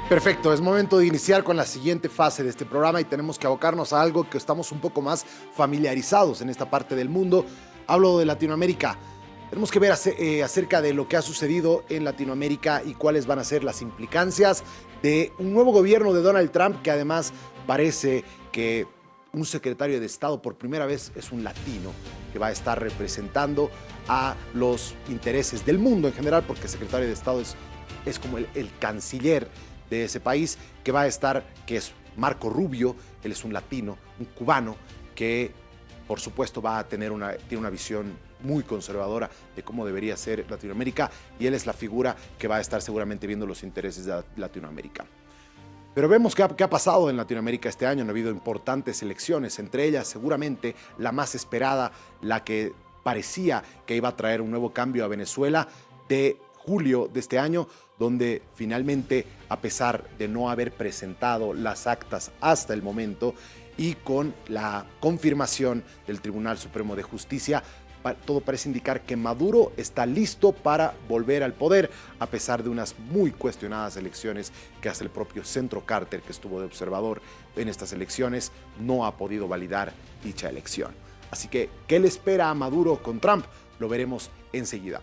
Perfecto, es momento de iniciar con la siguiente fase de este programa y tenemos que abocarnos a algo que estamos un poco más familiarizados en esta parte del mundo. Hablo de Latinoamérica. Tenemos que ver acerca de lo que ha sucedido en Latinoamérica y cuáles van a ser las implicancias de un nuevo gobierno de Donald Trump, que además parece que un secretario de Estado por primera vez es un latino que va a estar representando a los intereses del mundo en general, porque el secretario de Estado es como el canciller de ese país, que va a estar, que es Marco Rubio. Él es un latino, un cubano, que por supuesto va a tener tiene una visión muy conservadora de cómo debería ser Latinoamérica, y él es la figura que va a estar seguramente viendo los intereses de Latinoamérica. Pero vemos qué ha pasado en Latinoamérica este año. Han habido importantes elecciones, entre ellas seguramente la más esperada, la que parecía que iba a traer un nuevo cambio a Venezuela, de julio de este año, donde finalmente, a pesar de no haber presentado las actas hasta el momento y con la confirmación del Tribunal Supremo de Justicia, todo parece indicar que Maduro está listo para volver al poder, a pesar de unas muy cuestionadas elecciones que hasta el propio Centro Carter, que estuvo de observador en estas elecciones, no ha podido validar dicha elección. Así que, ¿qué le espera a Maduro con Trump? Lo veremos enseguida.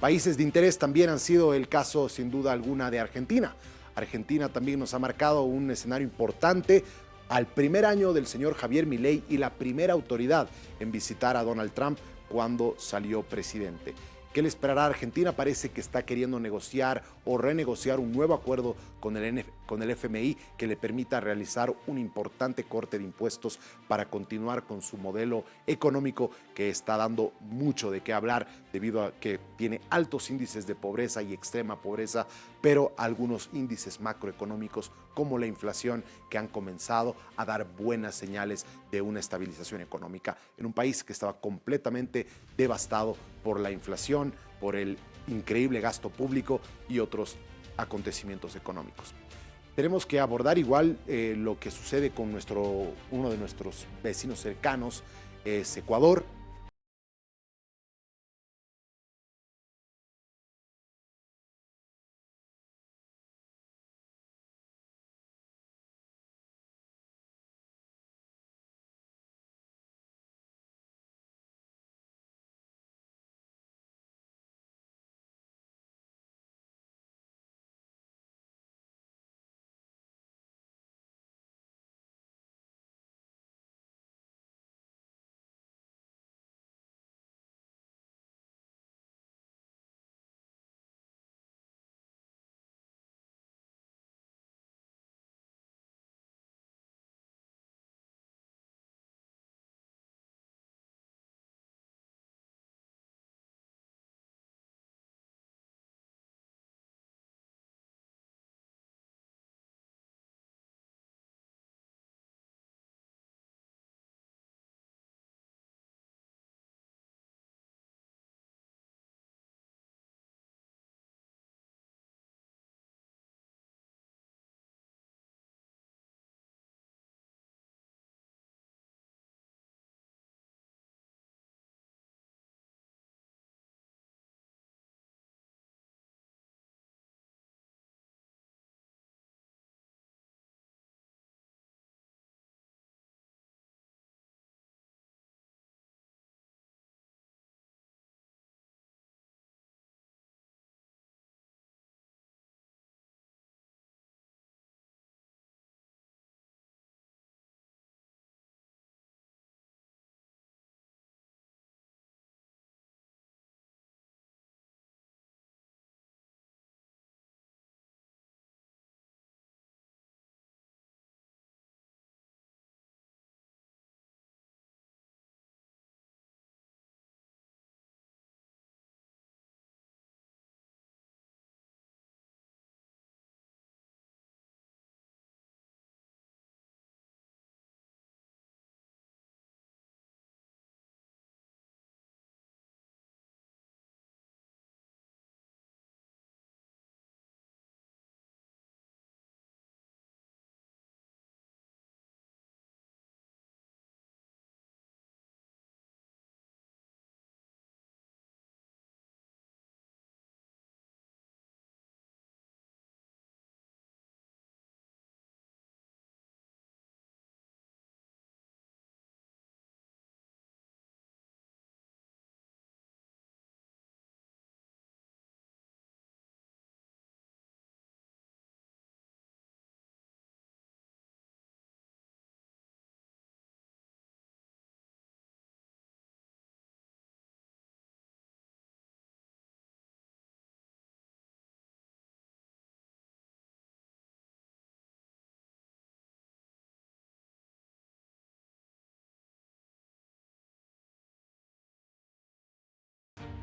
Países de interés también han sido el caso, sin duda alguna, de Argentina. Argentina también nos ha marcado un escenario importante al primer año del señor Javier Milei y la primera autoridad en visitar a Donald Trump cuando salió presidente. ¿Qué le esperará a Argentina? Parece que está queriendo negociar o renegociar un nuevo acuerdo con el FMI que le permita realizar un importante corte de impuestos para continuar con su modelo económico, que está dando mucho de qué hablar debido a que tiene altos índices de pobreza y extrema pobreza, pero algunos índices macroeconómicos como la inflación, que han comenzado a dar buenas señales de una estabilización económica en un país que estaba completamente devastado por la inflación, por el increíble gasto público y otros acontecimientos económicos. Tenemos que abordar igual lo que sucede con uno de nuestros vecinos cercanos, es Ecuador.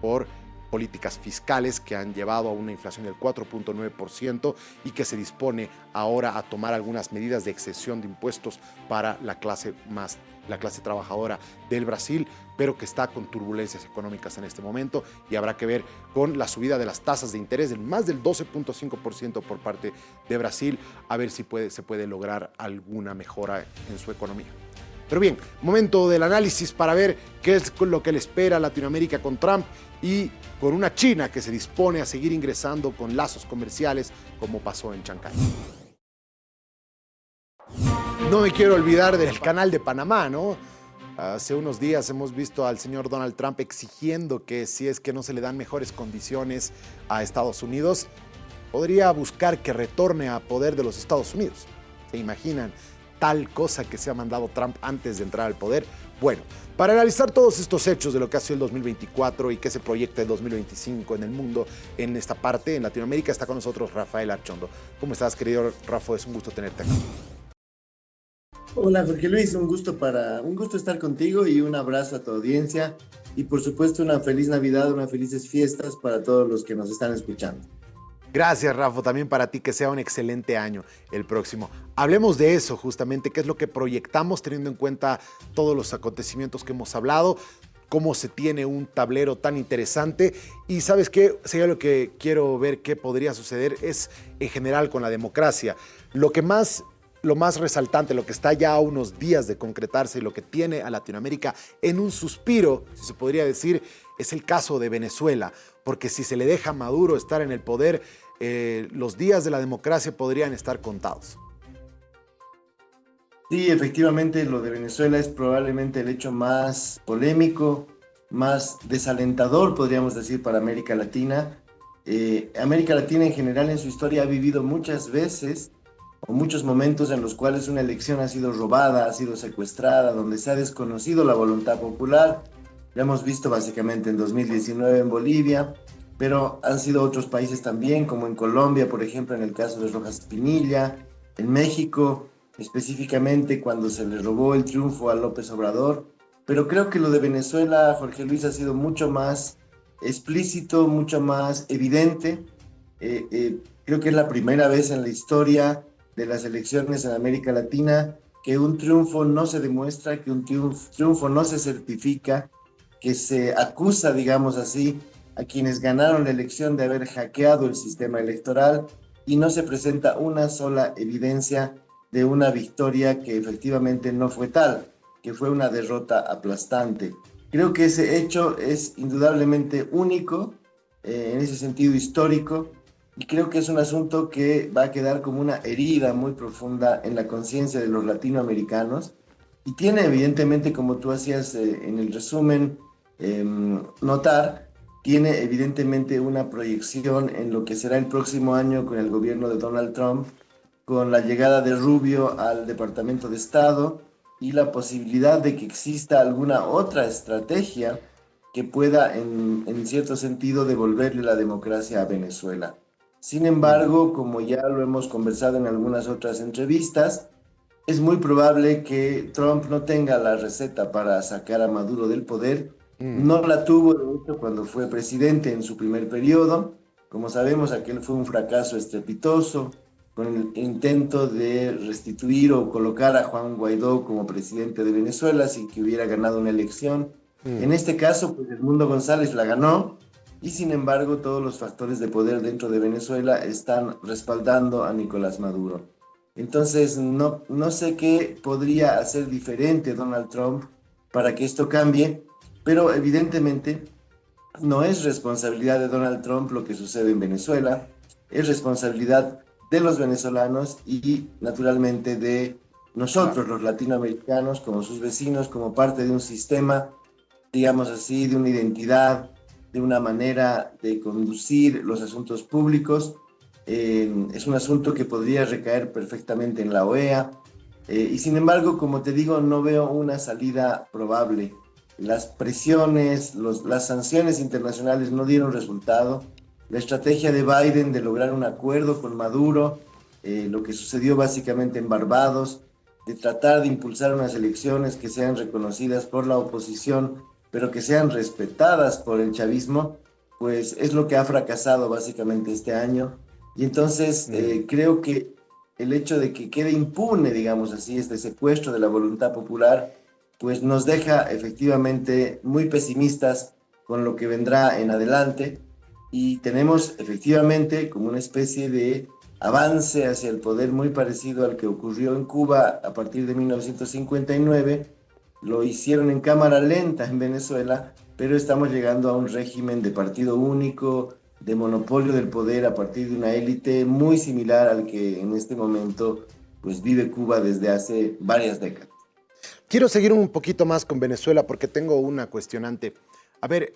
por políticas fiscales que han llevado a una inflación del 4.9% y que se dispone ahora a tomar algunas medidas de exención de impuestos para la clase trabajadora del Brasil, pero que está con turbulencias económicas en este momento, y habrá que ver con la subida de las tasas de interés del más del 12.5% por parte de Brasil, a ver si se puede lograr alguna mejora en su economía. Pero bien, momento del análisis para ver qué es lo que le espera a Latinoamérica con Trump y con una China que se dispone a seguir ingresando con lazos comerciales como pasó en Chancay. No me quiero olvidar del canal de Panamá, ¿no? Hace unos días hemos visto al señor Donald Trump exigiendo que si es que no se le dan mejores condiciones a Estados Unidos, podría buscar que retorne a poder de los Estados Unidos. ¿Se imaginan tal cosa que se ha mandado Trump antes de entrar al poder? Bueno, para analizar todos estos hechos de lo que ha sido el 2024 y qué se proyecta el 2025 en el mundo, en esta parte, en Latinoamérica, está con nosotros Rafael Archondo. ¿Cómo estás, querido Rafa? Es un gusto tenerte aquí. Hola Jorge Luis, un gusto estar contigo y un abrazo a tu audiencia y por supuesto una feliz Navidad, unas felices fiestas para todos los que nos están escuchando. Gracias, Rafa, también para ti, que sea un excelente año el próximo. Hablemos de eso justamente, qué es lo que proyectamos teniendo en cuenta todos los acontecimientos que hemos hablado, cómo se tiene un tablero tan interesante y ¿sabes qué? Sería lo que quiero ver qué podría suceder es en general con la democracia. Lo más resaltante, lo que está ya a unos días de concretarse y lo que tiene a Latinoamérica en un suspiro, si se podría decir, es el caso de Venezuela, porque si se le deja a Maduro estar en el poder, los días de la democracia podrían estar contados. Sí, efectivamente, lo de Venezuela es probablemente el hecho más polémico, más desalentador, podríamos decir, para América Latina. América Latina en general en su historia ha vivido muchas veces o muchos momentos en los cuales una elección ha sido robada, ha sido secuestrada, donde se ha desconocido la voluntad popular. Lo hemos visto básicamente en 2019 en Bolivia, pero han sido otros países también, como en Colombia, por ejemplo, en el caso de Rojas Pinilla, en México, específicamente cuando se le robó el triunfo a López Obrador. Pero creo que lo de Venezuela, Jorge Luis, ha sido mucho más explícito, mucho más evidente. Creo que es la primera vez en la historia de las elecciones en América Latina que un triunfo no se demuestra, que un triunfo no se certifica, que se acusa, digamos así, a quienes ganaron la elección de haber hackeado el sistema electoral y no se presenta una sola evidencia de una victoria que efectivamente no fue tal, que fue una derrota aplastante. Creo que ese hecho es indudablemente único, en ese sentido histórico, y creo que es un asunto que va a quedar como una herida muy profunda en la conciencia de los latinoamericanos y tiene evidentemente, como tú hacías en el resumen notar, tiene evidentemente una proyección en lo que será el próximo año con el gobierno de Donald Trump, con la llegada de Rubio al Departamento de Estado y la posibilidad de que exista alguna otra estrategia que pueda, en cierto sentido, devolverle la democracia a Venezuela. Sin embargo, como ya lo hemos conversado en algunas otras entrevistas, es muy probable que Trump no tenga la receta para sacar a Maduro del poder. No la tuvo, de hecho, cuando fue presidente en su primer periodo. Como sabemos, aquel fue un fracaso estrepitoso, con el intento de restituir o colocar a Juan Guaidó como presidente de Venezuela sin que hubiera ganado una elección. En este caso, pues Edmundo González la ganó y sin embargo todos los factores de poder dentro de Venezuela están respaldando a Nicolás Maduro. Entonces, no sé qué podría hacer diferente Donald Trump para que esto cambie, pero evidentemente no es responsabilidad de Donald Trump lo que sucede en Venezuela, es responsabilidad de los venezolanos y naturalmente de nosotros, los latinoamericanos, como sus vecinos, como parte de un sistema, digamos así, de una identidad, de una manera de conducir los asuntos públicos. Es un asunto que podría recaer perfectamente en la OEA y sin embargo, como te digo, no veo una salida probable. Las presiones, las sanciones internacionales no dieron resultado. La estrategia de Biden de lograr un acuerdo con Maduro, lo que sucedió básicamente en Barbados, de tratar de impulsar unas elecciones que sean reconocidas por la oposición, pero que sean respetadas por el chavismo, pues es lo que ha fracasado básicamente este año. Y entonces creo que el hecho de que quede impune, digamos así, este secuestro de la voluntad popular, pues nos deja efectivamente muy pesimistas con lo que vendrá en adelante, y tenemos efectivamente como una especie de avance hacia el poder muy parecido al que ocurrió en Cuba a partir de 1959. Lo hicieron en cámara lenta en Venezuela, pero estamos llegando a un régimen de partido único, de monopolio del poder a partir de una élite muy similar al que en este momento pues vive Cuba desde hace varias décadas. Quiero seguir un poquito más con Venezuela porque tengo una cuestionante. A ver,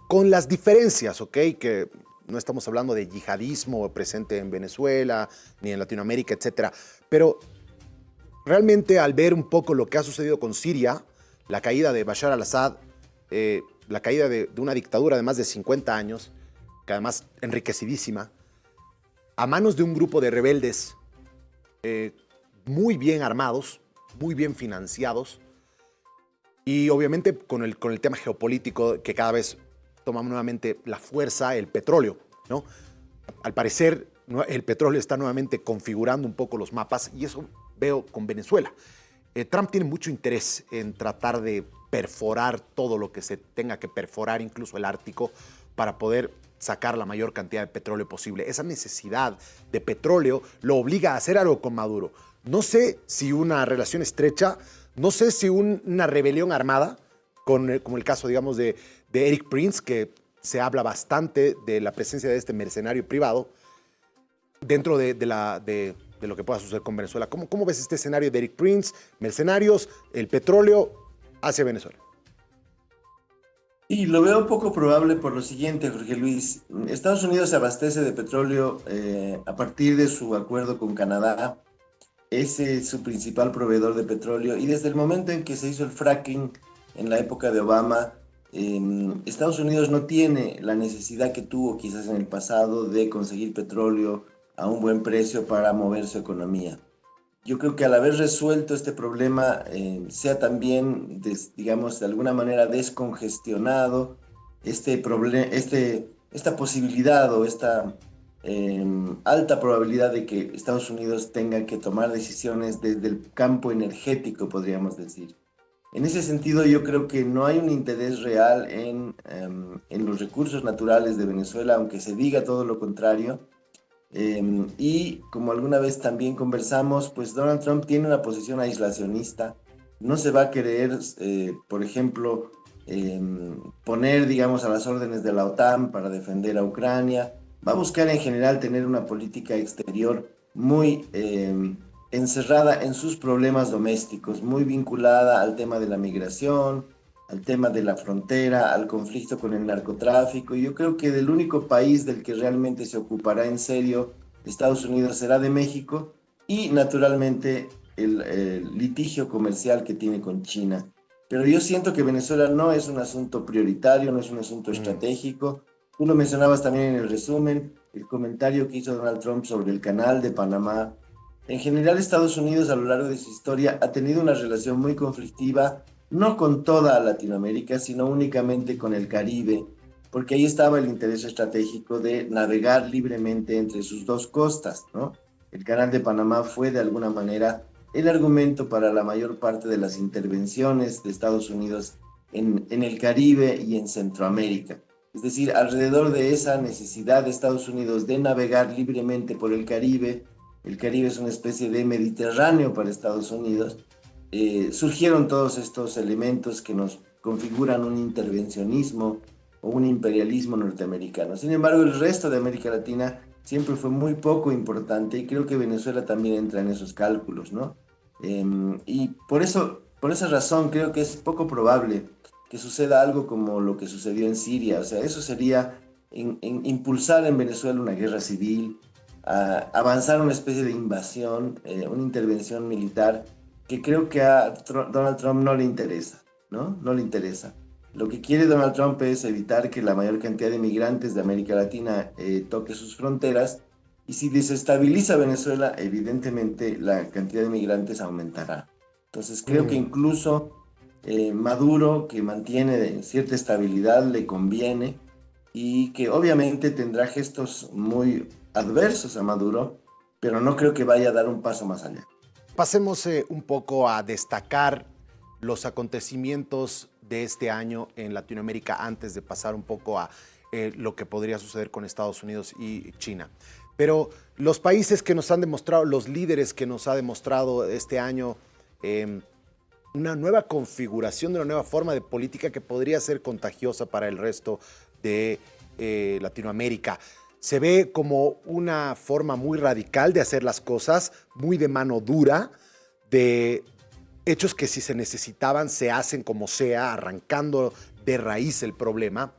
con las diferencias, ¿ok? Que no estamos hablando de yihadismo presente en Venezuela, ni en Latinoamérica, etcétera. Pero realmente al ver un poco lo que ha sucedido con Siria, la caída de Bashar al-Assad, la caída de una dictadura de más de 50 años, que además enriquecidísima, a manos de un grupo de rebeldes muy bien armados, muy bien financiados, y obviamente con el tema geopolítico que cada vez toma nuevamente la fuerza, el petróleo, ¿no? Al parecer, el petróleo está nuevamente configurando un poco los mapas, y eso veo con Venezuela. Trump tiene mucho interés en tratar de perforar todo lo que se tenga que perforar, incluso el Ártico, para poder sacar la mayor cantidad de petróleo posible. Esa necesidad de petróleo lo obliga a hacer algo con Maduro. No sé si una relación estrecha, no sé si una rebelión armada, como el caso, digamos, de Erik Prince, que se habla bastante de la presencia de este mercenario privado dentro de lo que pueda suceder con Venezuela. ¿Cómo ves este escenario de Erik Prince, mercenarios, el petróleo hacia Venezuela? Y lo veo poco probable por lo siguiente, Jorge Luis. Estados Unidos se abastece de petróleo a partir de su acuerdo con Canadá. Ese es su principal proveedor de petróleo, y desde el momento en que se hizo el fracking en la época de Obama, Estados Unidos no tiene la necesidad que tuvo quizás en el pasado de conseguir petróleo a un buen precio para mover su economía. Yo creo que al haber resuelto este problema, sea también, digamos, de alguna manera descongestionado esta posibilidad o esta alta probabilidad de que Estados Unidos tenga que tomar decisiones desde el campo energético, podríamos decir. En ese sentido, yo creo que no hay un interés real en los recursos naturales de Venezuela, aunque se diga todo lo contrario. Y como alguna vez también conversamos, pues Donald Trump tiene una posición aislacionista. No se va a querer, por ejemplo, poner, digamos, a las órdenes de la OTAN para defender a Ucrania. Va a buscar en general tener una política exterior muy encerrada en sus problemas domésticos, muy vinculada al tema de la migración, al tema de la frontera, al conflicto con el narcotráfico. Y yo creo que del único país del que realmente se ocupará en serio Estados Unidos será de México, y naturalmente el litigio comercial que tiene con China. Pero yo siento que Venezuela no es un asunto prioritario, no es un asunto estratégico. Tú lo mencionabas también en el resumen, el comentario que hizo Donald Trump sobre el canal de Panamá. En general, Estados Unidos a lo largo de su historia ha tenido una relación muy conflictiva, no con toda Latinoamérica, sino únicamente con el Caribe, porque ahí estaba el interés estratégico de navegar libremente entre sus dos costas, ¿no? El canal de Panamá fue de alguna manera el argumento para la mayor parte de las intervenciones de Estados Unidos en el Caribe y en Centroamérica. Es decir, alrededor de esa necesidad de Estados Unidos de navegar libremente por el Caribe es una especie de Mediterráneo para Estados Unidos, surgieron todos estos elementos que nos configuran un intervencionismo o un imperialismo norteamericano. Sin embargo, el resto de América Latina siempre fue muy poco importante, y creo que Venezuela también entra en esos cálculos, ¿no? Y por esa razón creo que es poco probable que suceda algo como lo que sucedió en Siria. O sea, eso sería impulsar en Venezuela una guerra civil, avanzar una especie de invasión, una intervención militar, que creo que a Donald Trump no le interesa, ¿no? No le interesa. Lo que quiere Donald Trump es evitar que la mayor cantidad de migrantes de América Latina toque sus fronteras, y si desestabiliza Venezuela, evidentemente la cantidad de migrantes aumentará. Entonces creo que incluso Maduro, que mantiene cierta estabilidad, le conviene y que obviamente tendrá gestos muy adversos a Maduro, pero no creo que vaya a dar un paso más allá. Pasemos un poco a destacar los acontecimientos de este año en Latinoamérica antes de pasar un poco a lo que podría suceder con Estados Unidos y China. Pero los países que nos han demostrado, los líderes que nos ha demostrado este año, una nueva configuración de una nueva forma de política que podría ser contagiosa para el resto de Latinoamérica. Se ve como una forma muy radical de hacer las cosas, muy de mano dura, de hechos que si se necesitaban se hacen como sea, arrancando de raíz el problema.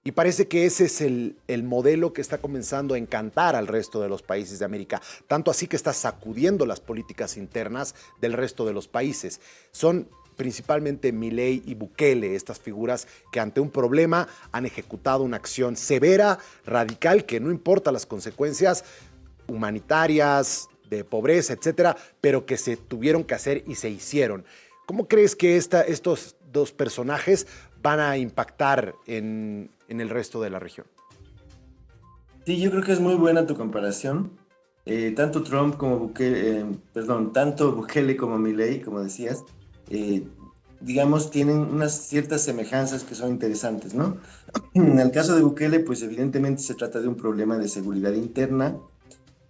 Y parece que ese es el modelo que está comenzando a encantar al resto de los países de América, tanto así que está sacudiendo las políticas internas del resto de los países. Son principalmente Milei y Bukele, estas figuras que ante un problema han ejecutado una acción severa, radical, que no importa las consecuencias humanitarias, de pobreza, etcétera, pero que se tuvieron que hacer y se hicieron. ¿Cómo crees que estos dos personajes van a impactar en el resto de la región? Sí, yo creo que es muy buena tu comparación. Tanto Trump como Bukele, tanto Bukele como Milei, como decías, digamos, tienen unas ciertas semejanzas que son interesantes, ¿no? En el caso de Bukele, pues evidentemente se trata de un problema de seguridad interna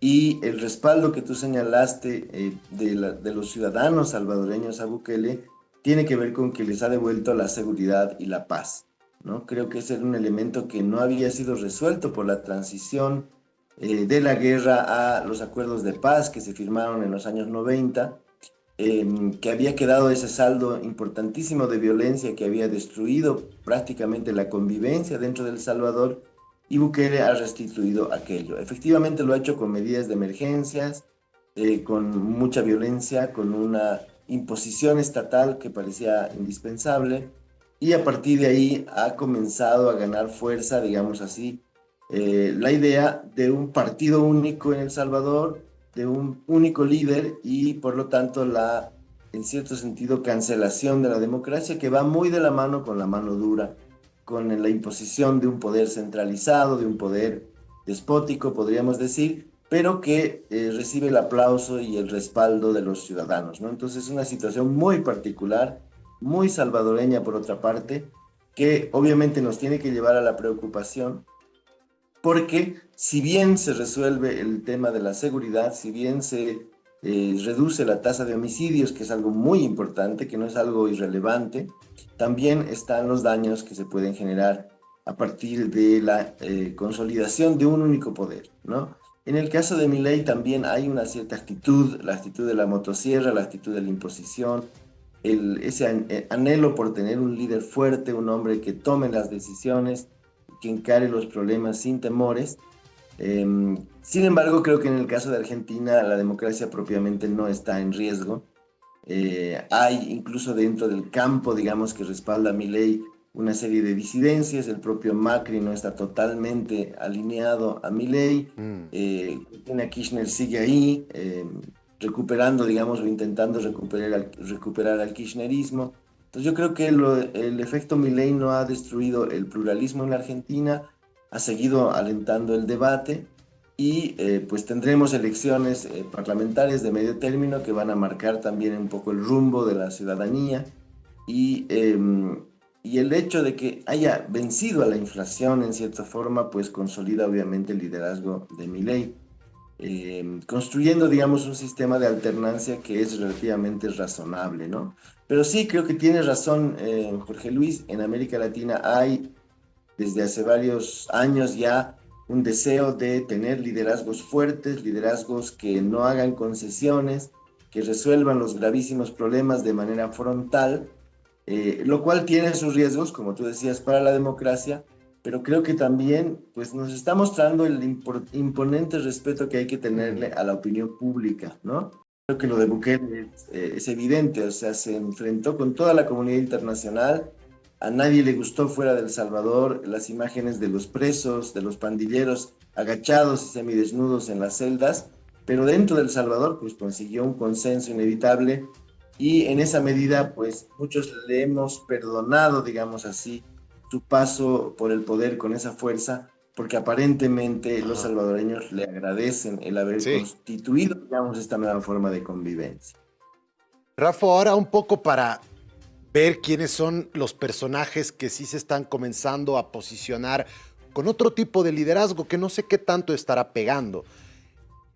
y el respaldo que tú señalaste de los ciudadanos salvadoreños a Bukele tiene que ver con que les ha devuelto la seguridad y la paz, ¿no? Creo que ese era un elemento que no había sido resuelto por la transición de la guerra a los acuerdos de paz que se firmaron en los años 90, que había quedado ese saldo importantísimo de violencia que había destruido prácticamente la convivencia dentro de El Salvador, y Bukele ha restituido aquello. Efectivamente lo ha hecho con medidas de emergencias, con mucha violencia, con una imposición estatal que parecía indispensable, y a partir de ahí ha comenzado a ganar fuerza, digamos así, la idea de un partido único en El Salvador, de un único líder y por lo tanto la, en cierto sentido, cancelación de la democracia que va muy de la mano con la mano dura, con la imposición de un poder centralizado, de un poder despótico, podríamos decir, pero que recibe el aplauso y el respaldo de los ciudadanos, ¿no? Entonces es una situación muy particular, muy salvadoreña por otra parte, que obviamente nos tiene que llevar a la preocupación, porque si bien se resuelve el tema de la seguridad, si bien se reduce la tasa de homicidios, que es algo muy importante, que no es algo irrelevante, también están los daños que se pueden generar a partir de la consolidación de un único poder, ¿no? En el caso de Milei también hay una cierta actitud, la actitud de la motosierra, la actitud de la imposición, ese anhelo por tener un líder fuerte, un hombre que tome las decisiones, que encare los problemas sin temores. Sin embargo, creo que en el caso de Argentina la democracia propiamente no está en riesgo. Hay incluso dentro del campo, digamos, que respalda a Milei una serie de disidencias. El propio Macri no está totalmente alineado a Milei. Cristina Kirchner sigue ahí, recuperando, digamos, o intentando recuperar al kirchnerismo. Entonces yo creo que el efecto Milei no ha destruido el pluralismo en la Argentina, ha seguido alentando el debate y pues tendremos elecciones parlamentarias de medio término que van a marcar también un poco el rumbo de la ciudadanía y el hecho de que haya vencido a la inflación en cierta forma pues consolida obviamente el liderazgo de Milei, construyendo, digamos, un sistema de alternancia que es relativamente razonable, ¿no? Pero sí, creo que tiene razón Jorge Luis, en América Latina hay desde hace varios años ya un deseo de tener liderazgos fuertes, liderazgos que no hagan concesiones, que resuelvan los gravísimos problemas de manera frontal, lo cual tiene sus riesgos, como tú decías, para la democracia, pero creo que también pues, nos está mostrando el imponente respeto que hay que tenerle a la opinión pública, ¿no? Creo que lo de Bukele es evidente, o sea, se enfrentó con toda la comunidad internacional, a nadie le gustó fuera de El Salvador las imágenes de los presos, de los pandilleros agachados y semidesnudos en las celdas, pero dentro de El Salvador pues consiguió un consenso inevitable y en esa medida, pues muchos le hemos perdonado, digamos así, su paso por el poder con esa fuerza, porque aparentemente los Ajá. salvadoreños le agradecen el haber Sí. constituido, digamos, esta nueva forma de convivencia. Rafa, ahora un poco para ver quiénes son los personajes que sí se están comenzando a posicionar con otro tipo de liderazgo que no sé qué tanto estará pegando.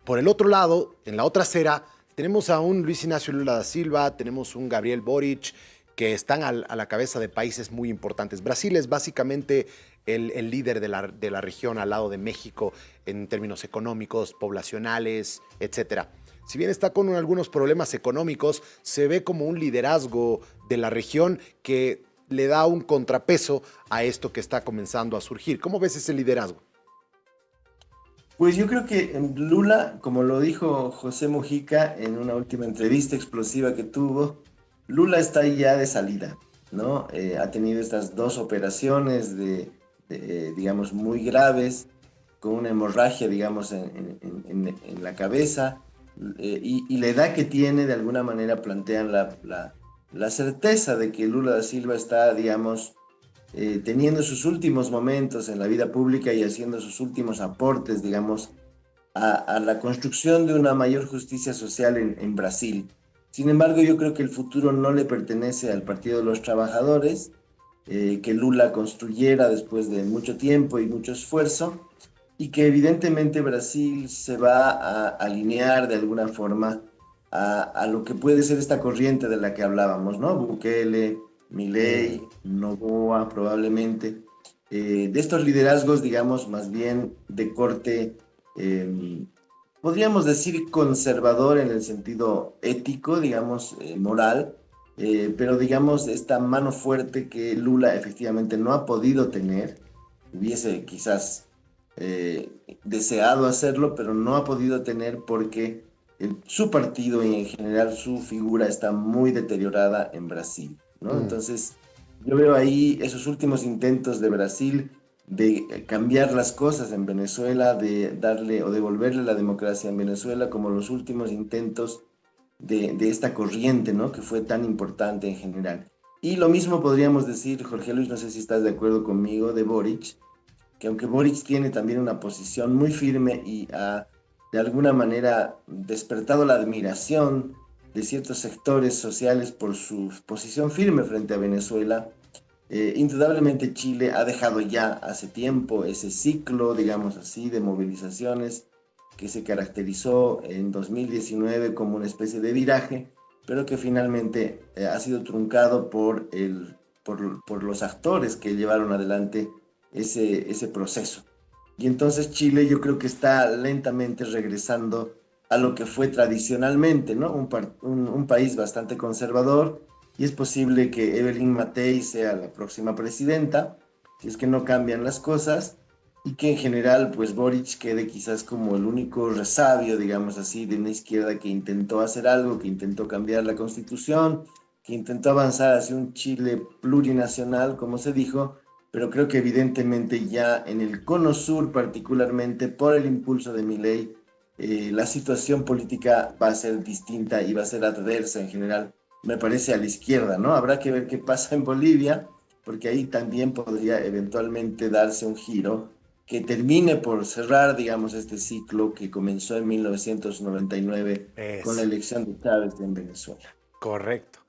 Por el otro lado, en la otra acera, tenemos a un Luis Ignacio Lula da Silva, tenemos un Gabriel Boric, que están a la cabeza de países muy importantes. Brasil es básicamente el líder de la región al lado de México en términos económicos, poblacionales, etcétera. Si bien está con algunos problemas económicos, se ve como un liderazgo de la región que le da un contrapeso a esto que está comenzando a surgir. ¿Cómo ves ese liderazgo? Pues yo creo que Lula, como lo dijo José Mujica en una última entrevista explosiva que tuvo, Lula está ahí ya de salida, ¿no? Ha tenido estas dos operaciones digamos, muy graves, con una hemorragia, digamos, en la cabeza, y la edad que tiene, de alguna manera, plantean la certeza de que Lula da Silva está, digamos, teniendo sus últimos momentos en la vida pública y haciendo sus últimos aportes, digamos, a la construcción de una mayor justicia social en Brasil. Sin embargo, yo creo que el futuro no le pertenece al Partido de los Trabajadores, que Lula construyera después de mucho tiempo y mucho esfuerzo, y que evidentemente Brasil se va a alinear de alguna forma a lo que puede ser esta corriente de la que hablábamos, ¿no? Bukele, Mm. Milei, Noboa probablemente, de estos liderazgos, digamos, más bien de corte, eh, podríamos decir conservador en el sentido ético, digamos, moral, pero digamos, esta mano fuerte que Lula efectivamente no ha podido tener, hubiese quizás deseado hacerlo, pero no ha podido tener porque su partido y en general su figura está muy deteriorada en Brasil, ¿no? Mm. Entonces, yo veo ahí esos últimos intentos de Brasil de cambiar las cosas en Venezuela, de darle o devolverle la democracia en Venezuela, como los últimos intentos de esta corriente, ¿no? Que fue tan importante en general. Y lo mismo podríamos decir, Jorge Luis, no sé si estás de acuerdo conmigo, de Boric, que aunque Boric tiene también una posición muy firme y ha de alguna manera despertado la admiración de ciertos sectores sociales por su posición firme frente a Venezuela, indudablemente Chile ha dejado ya hace tiempo ese ciclo, digamos así, de movilizaciones que se caracterizó en 2019 como una especie de viraje, pero que finalmente ha sido truncado por los actores que llevaron adelante ese proceso. Y entonces Chile yo creo que está lentamente regresando a lo que fue tradicionalmente, ¿no? Un país bastante conservador, y es posible que Evelyn Matei sea la próxima presidenta, si es que no cambian las cosas, y que en general pues Boric quede quizás como el único resabio, digamos así, de una izquierda que intentó hacer algo, que intentó cambiar la constitución, que intentó avanzar hacia un Chile plurinacional, como se dijo, pero creo que evidentemente ya en el cono sur, particularmente por el impulso de Milei, la situación política va a ser distinta y va a ser adversa en general, me parece, a la izquierda, ¿no? Habrá que ver qué pasa en Bolivia, porque ahí también podría eventualmente darse un giro que termine por cerrar, digamos, este ciclo que comenzó en 1999 con la Es elección de Chávez en Venezuela. correcto.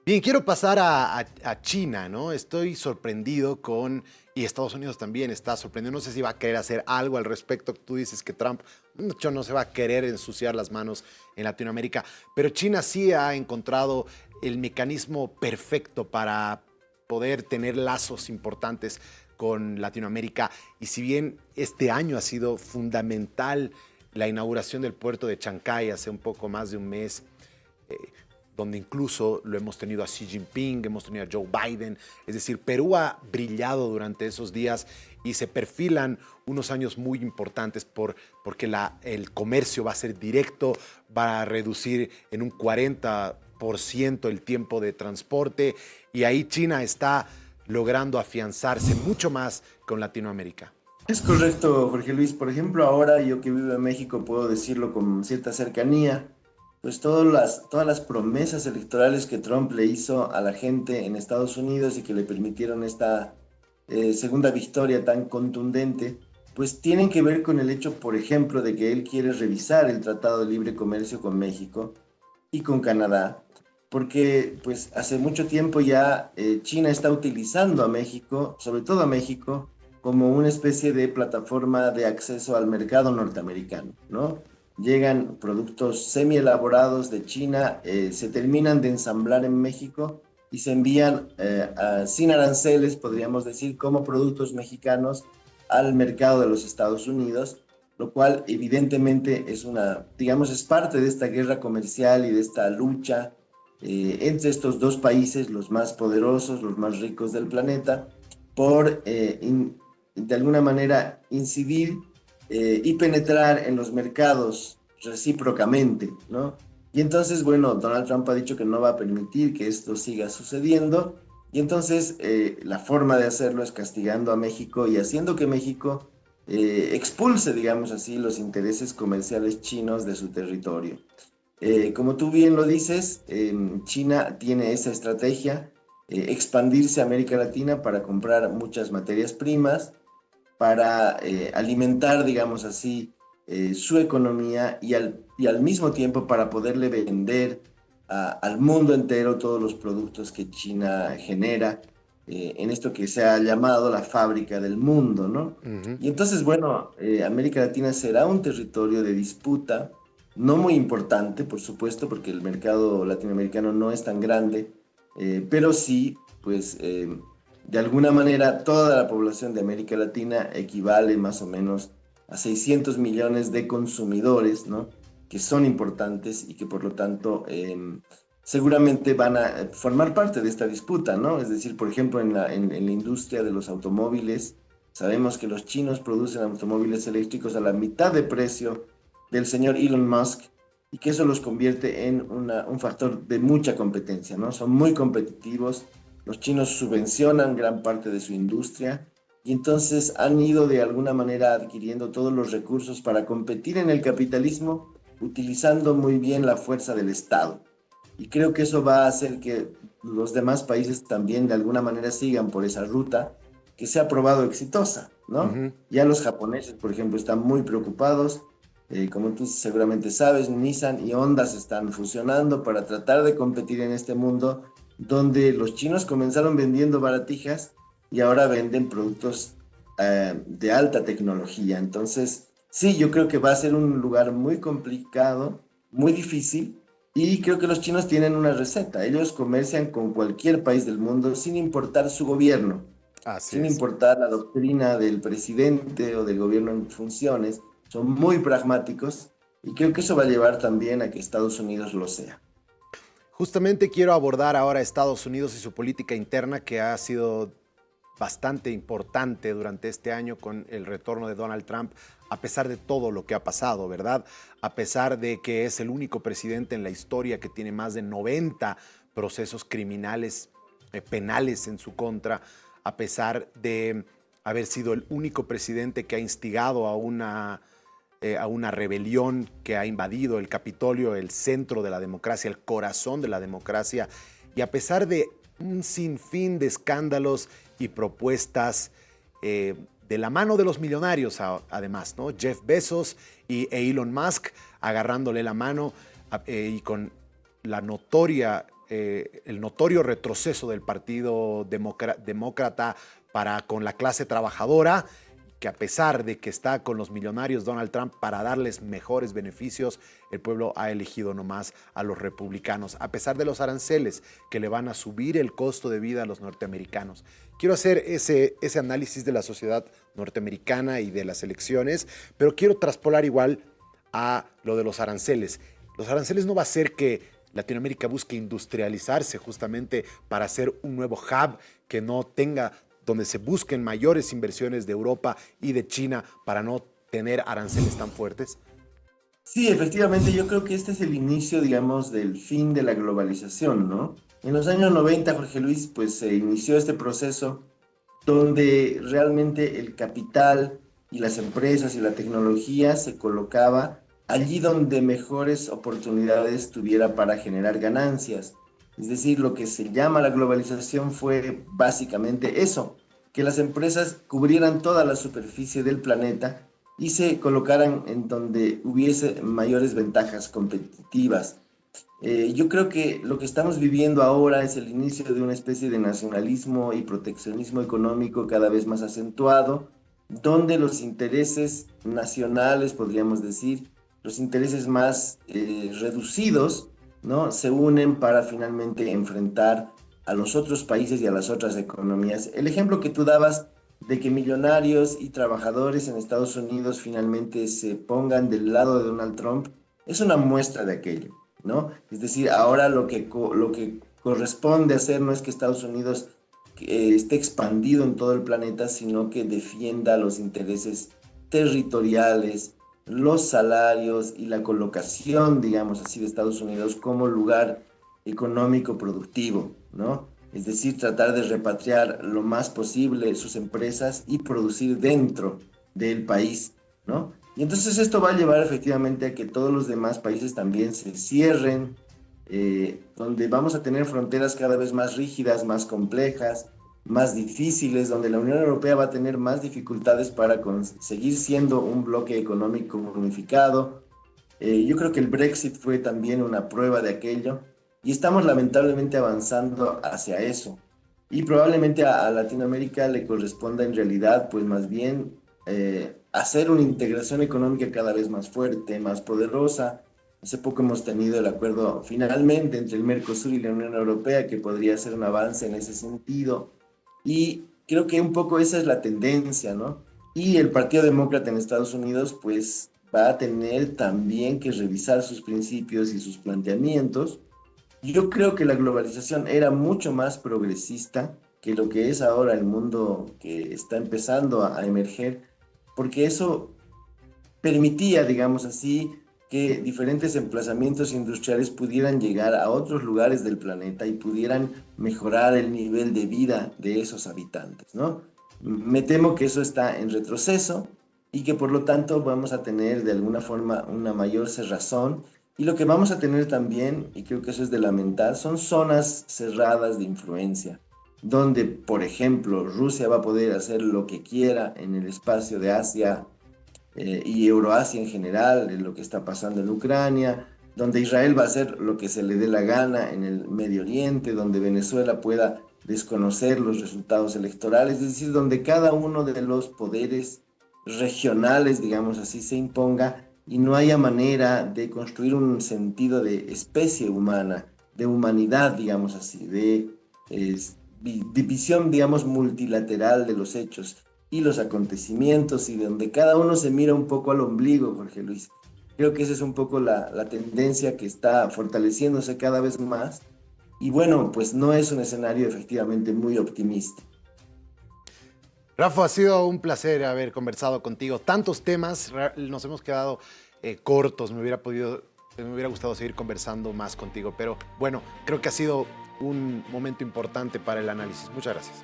Bien, quiero pasar a China, ¿no? Estoy sorprendido con, y Estados Unidos también está sorprendido, no sé si va a querer hacer algo al respecto. Tú dices que Trump mucho no se va a querer ensuciar las manos en Latinoamérica, pero China sí ha encontrado el mecanismo perfecto para poder tener lazos importantes con Latinoamérica. Y si bien este año ha sido fundamental la inauguración del puerto de Chancay hace un poco más de un mes, eh, donde incluso lo hemos tenido a Xi Jinping, hemos tenido a Joe Biden. Es decir, Perú ha brillado durante esos días y se perfilan unos años muy importantes porque el comercio va a ser directo, va a reducir en un 40% el tiempo de transporte, y ahí China está logrando afianzarse mucho más con Latinoamérica. Es correcto, Jorge Luis. Por ejemplo, ahora yo que vivo en México puedo decirlo con cierta cercanía. pues todas las promesas electorales que Trump le hizo a la gente en Estados Unidos y que le permitieron esta segunda victoria tan contundente, pues tienen que ver con el hecho, por ejemplo, de que él quiere revisar el Tratado de Libre Comercio con México y con Canadá, porque pues hace mucho tiempo ya China está utilizando a México, sobre todo a México, como una especie de plataforma de acceso al mercado norteamericano, ¿no? Llegan productos semi-elaborados de China, se terminan de ensamblar en México y se envían sin aranceles, podríamos decir, como productos mexicanos al mercado de los Estados Unidos, lo cual evidentemente es digamos, es parte de esta guerra comercial y de esta lucha entre estos dos países, los más poderosos, los más ricos del planeta, por de alguna manera incidir y penetrar en los mercados recíprocamente, ¿no? Y entonces, bueno, Donald Trump ha dicho que no va a permitir que esto siga sucediendo, y entonces la forma de hacerlo es castigando a México y haciendo que México expulse, digamos así, los intereses comerciales chinos de su territorio. Como tú bien lo dices, China tiene esa estrategia, expandirse a América Latina para comprar muchas materias primas, para alimentar, digamos así, su economía y al mismo tiempo para poderle vender al mundo entero todos los productos que China genera en esto que se ha llamado la fábrica del mundo, ¿no? Ujú. Y entonces, bueno, América Latina será un territorio de disputa, no muy importante, por supuesto, porque el mercado latinoamericano no es tan grande, pero sí, pues, de alguna manera, toda la población de América Latina equivale más o menos a 600 millones de consumidores, ¿no? Que son importantes y que por lo tanto seguramente van a formar parte de esta disputa, ¿no? Es decir, por ejemplo, en la industria de los automóviles, sabemos que los chinos producen automóviles eléctricos a la mitad de precio del señor Elon Musk y que eso los convierte en un factor de mucha competencia, ¿no? Son muy competitivos, los chinos subvencionan gran parte de su industria y entonces han ido de alguna manera adquiriendo todos los recursos para competir en el capitalismo utilizando muy bien la fuerza del Estado. Y creo que eso va a hacer que los demás países también de alguna manera sigan por esa ruta que se ha probado exitosa, ¿no? Ujú. Ya los japoneses, por ejemplo, están muy preocupados. Como tú seguramente sabes, Nissan y Honda se están fusionando para tratar de competir en este mundo donde los chinos comenzaron vendiendo baratijas y ahora venden productos de alta tecnología. Entonces, sí, yo creo que va a ser un lugar muy complicado, muy difícil, y creo que los chinos tienen una receta. Ellos comercian con cualquier país del mundo sin importar su gobierno, Así sin es. importar la doctrina del presidente o del gobierno en funciones. Son muy pragmáticos y creo que eso va a llevar también a que Estados Unidos lo sea. Justamente quiero abordar ahora Estados Unidos y su política interna, que ha sido bastante importante durante este año con el retorno de Donald Trump, a pesar de todo lo que ha pasado, ¿verdad? A pesar de que es el único presidente en la historia que tiene más de 90 procesos criminales, penales en su contra, a pesar de haber sido el único presidente que ha instigado a una rebelión que ha invadido el Capitolio, el centro de la democracia, el corazón de la democracia, y a pesar de un sinfín de escándalos y propuestas de la mano de los millonarios, además, ¿no? Jeff Bezos e Elon Musk agarrándole la mano y con la el notorio retroceso del Partido Demócrata para con la clase trabajadora, que a pesar de que está con los millonarios Donald Trump para darles mejores beneficios, el pueblo ha elegido nomás a los republicanos, a pesar de los aranceles que le van a subir el costo de vida a los norteamericanos. Quiero hacer ese análisis de la sociedad norteamericana y de las elecciones, pero quiero traspolar igual a lo de los aranceles. Los aranceles no va a ser que Latinoamérica busque industrializarse justamente para hacer un nuevo hub que no tenga, donde se busquen mayores inversiones de Europa y de China para no tener aranceles tan fuertes? Sí, efectivamente, yo creo que este es el inicio, digamos, del fin de la globalización, ¿no? En los años 90, Jorge Luis, pues se inició este proceso donde realmente el capital y las empresas y la tecnología se colocaba allí donde mejores oportunidades tuviera para generar ganancias. Es decir, lo que se llama la globalización fue básicamente eso, que las empresas cubrieran toda la superficie del planeta y se colocaran en donde hubiese mayores ventajas competitivas. Yo creo que lo que estamos viviendo ahora es el inicio de una especie de nacionalismo y proteccionismo económico cada vez más acentuado, donde los intereses nacionales, podríamos decir, los intereses más reducidos, ¿no? Se unen para finalmente enfrentar a los otros países y a las otras economías. El ejemplo que tú dabas de que millonarios y trabajadores en Estados Unidos finalmente se pongan del lado de Donald Trump es una muestra de aquello, ¿no? Es decir, ahora lo que corresponde hacer no es que Estados Unidos esté expandido en todo el planeta, sino que defienda los intereses territoriales, los salarios y la colocación, digamos así, de Estados Unidos como lugar económico productivo, ¿no? Es decir, tratar de repatriar lo más posible sus empresas y producir dentro del país, ¿no? Y entonces esto va a llevar efectivamente a que todos los demás países también se cierren, donde vamos a tener fronteras cada vez más rígidas, más complejas, más difíciles, donde la Unión Europea va a tener más dificultades para seguir siendo un bloque económico unificado. Yo creo que el Brexit fue también una prueba de aquello y estamos lamentablemente avanzando hacia eso. Y probablemente a Latinoamérica le corresponda en realidad, pues más bien hacer una integración económica cada vez más fuerte, más poderosa. Hace poco hemos tenido el acuerdo finalmente entre el Mercosur y la Unión Europea, que podría ser un avance en ese sentido. Y creo que un poco esa es la tendencia, ¿no? Y el Partido Demócrata en Estados Unidos, pues, va a tener también que revisar sus principios y sus planteamientos. Yo creo que la globalización era mucho más progresista que lo que es ahora el mundo que está empezando a emerger, porque eso permitía, digamos así, que diferentes emplazamientos industriales pudieran llegar a otros lugares del planeta y pudieran mejorar el nivel de vida de esos habitantes, ¿no? Me temo que eso está en retroceso y que por lo tanto vamos a tener de alguna forma una mayor cerrazón, y lo que vamos a tener también, y creo que eso es de lamentar, son zonas cerradas de influencia, donde, por ejemplo, Rusia va a poder hacer lo que quiera en el espacio de Asia y Euroasia en general, en lo que está pasando en Ucrania, donde Israel va a hacer lo que se le dé la gana en el Medio Oriente, donde Venezuela pueda desconocer los resultados electorales, es decir, donde cada uno de los poderes regionales, digamos así, se imponga y no haya manera de construir un sentido de especie humana, de humanidad, digamos así, de visión, digamos, multilateral de los hechos y los acontecimientos, y donde cada uno se mira un poco al ombligo, Jorge Luis. Creo que esa es un poco la tendencia que está fortaleciéndose cada vez más, y bueno, pues no es un escenario efectivamente muy optimista. Rafa, ha sido un placer haber conversado contigo. Tantos temas, nos hemos quedado cortos. Me hubiera gustado seguir conversando más contigo, pero bueno, creo que ha sido un momento importante para el análisis. Muchas gracias.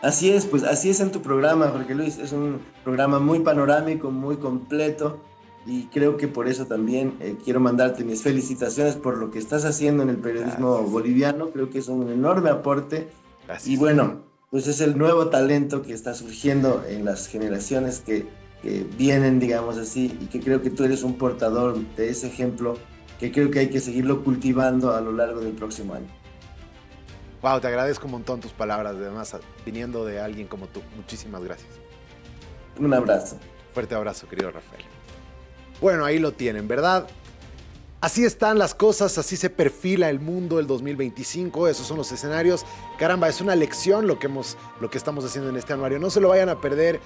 Así es, pues así es en tu programa, Jorge Luis. Es un programa muy panorámico, muy completo, y creo que por eso también quiero mandarte mis felicitaciones por lo que estás haciendo en el periodismo boliviano. Creo que es un enorme aporte. Gracias. Y bueno, pues es el nuevo talento que está surgiendo en las generaciones que vienen, digamos así, y que creo que tú eres un portador de ese ejemplo, que creo que hay que seguirlo cultivando a lo largo del próximo año. Wow, te agradezco un montón tus palabras, además viniendo de alguien como tú. Muchísimas gracias. Un abrazo. Fuerte abrazo, querido Rafael. Bueno, ahí lo tienen, ¿verdad? Así están las cosas, así se perfila el mundo del 2025, esos son los escenarios. Caramba, es una lección lo que estamos haciendo en este anuario. No se lo vayan a perder.